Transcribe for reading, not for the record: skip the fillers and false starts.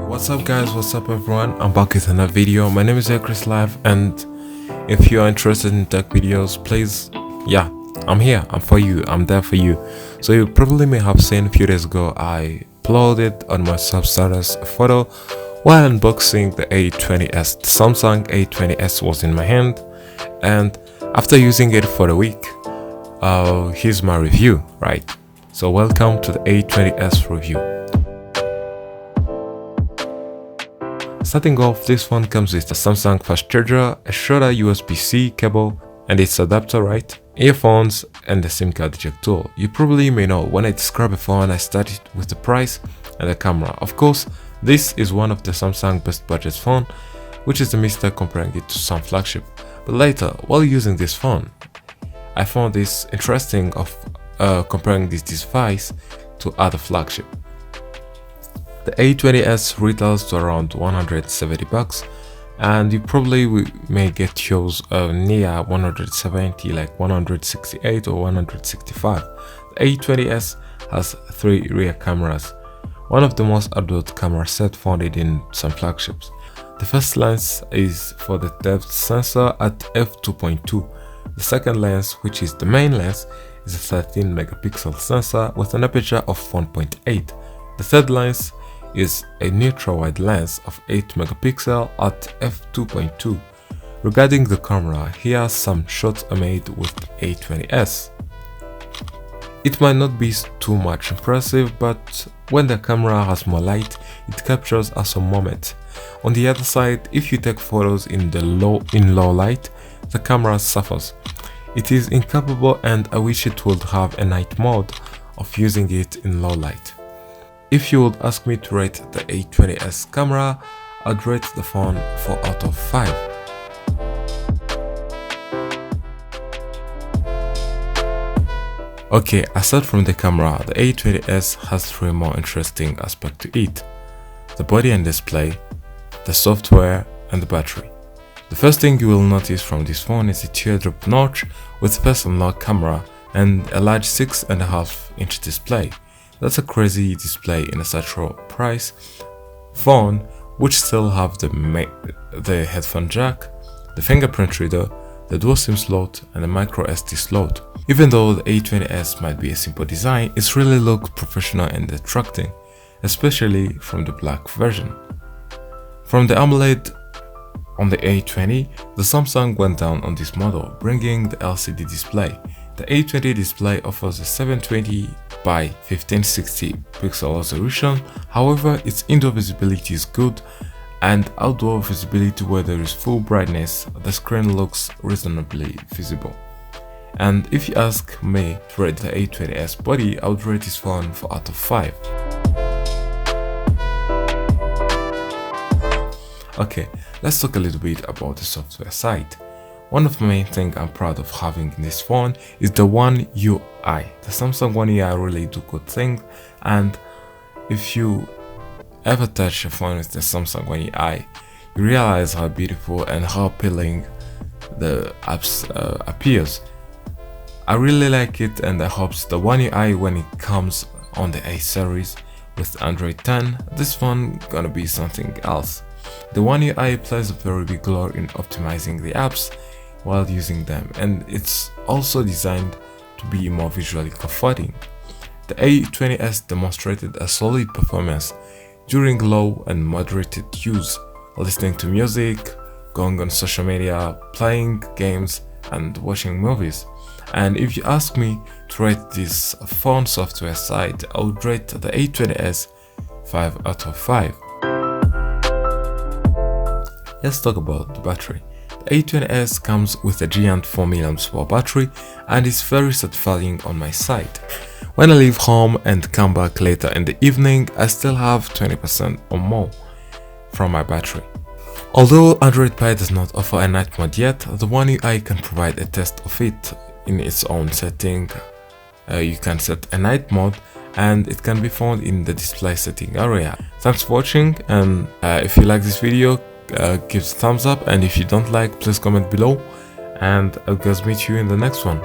What's up guys, what's up everyone, I'm back with another video. My name is Chris Live, and if you are interested in tech videos, please, I'm here, I'm for you, I'm there for you. So you probably may have seen a few days ago I uploaded on my sub status a photo while unboxing the A20s. The Samsung A20s was in my hand, and after using it for a week, here's my review, right? So welcome to the A20s review. Starting off, this phone comes with a Samsung fast charger, a shorter USB-C cable and its adapter, right? Earphones and the SIM card eject tool. You probably may know when I describe a phone, I started with the price and the camera. Of course, this is one of the Samsung best budget phone, which is the mistake comparing it to some flagship. But later, while using this phone, I found this interesting of comparing this device to other flagship. The A20s retails to around $170, and you probably may get yours near 170, like 168 or 165. The A20s has 3 rear cameras, one of the most advanced camera set found in some flagships. The first lens is for the depth sensor at f2.2. The second lens, which is the main lens, is a 13 megapixel sensor with an aperture of 1.8. The third lens is a ultrawide lens of 8 megapixel at f2.2. Regarding the camera, here some shots are made with A20s. It might not be too much impressive, but when the camera has more light, it captures a some moment. On the other side, if you take photos in low light, the camera suffers. It is incapable, and I wish it would have a night mode of using it in low light. If you would ask me to rate the A20s camera, I'd rate the phone 4 out of 5. Okay, aside from the camera, the A20s has 3 more interesting aspects to it: the body and display, the software, and the battery. The first thing you will notice from this phone is a teardrop notch with face unlock camera and a large 6.5-inch display. That's a crazy display in a such low price phone, which still have the headphone jack, the fingerprint reader, the dual SIM slot, and the micro SD slot. Even though the A20s might be a simple design, it really looks professional and attracting, especially from the black version. From the AMOLED on the A20, the Samsung went down on this model, bringing the LCD display. The A20 display offers a 720 by 1560 pixel resolution. However, its indoor visibility is good, and outdoor visibility where there is full brightness, the screen looks reasonably visible. And if you ask me to rate the A20s body, I would rate this phone 4 out of 5. Okay, let's talk a little bit about the software side. One of the main things I'm proud of having in this phone is the One UI. The Samsung One UI really do good things, and if you ever touch a phone with the Samsung One UI, you realize how beautiful and how appealing the apps appears. I really like it, and I hope the One UI, when it comes on the A series with Android 10, this phone gonna be something else. The One UI plays a very big role in optimizing the apps while using them, and it's also designed to be more visually comforting. The A20s demonstrated a solid performance during low and moderated use, listening to music, going on social media, playing games, and watching movies. And if you ask me to rate this phone software side, I would rate the A20s 5 out of 5. Let's talk about the battery. The A20s comes with a giant 4mAh battery, and is very satisfying on my side. When I leave home and come back later in the evening, I still have 20% or more from my battery. Although Android Pie does not offer a night mode yet, the One UI can provide a test of it in its own setting. You can set a night mode, and it can be found in the display setting area. Thanks for watching, and if you like this video, give a thumbs up, and if you don't like, please comment below, and I'll guys meet you in the next one.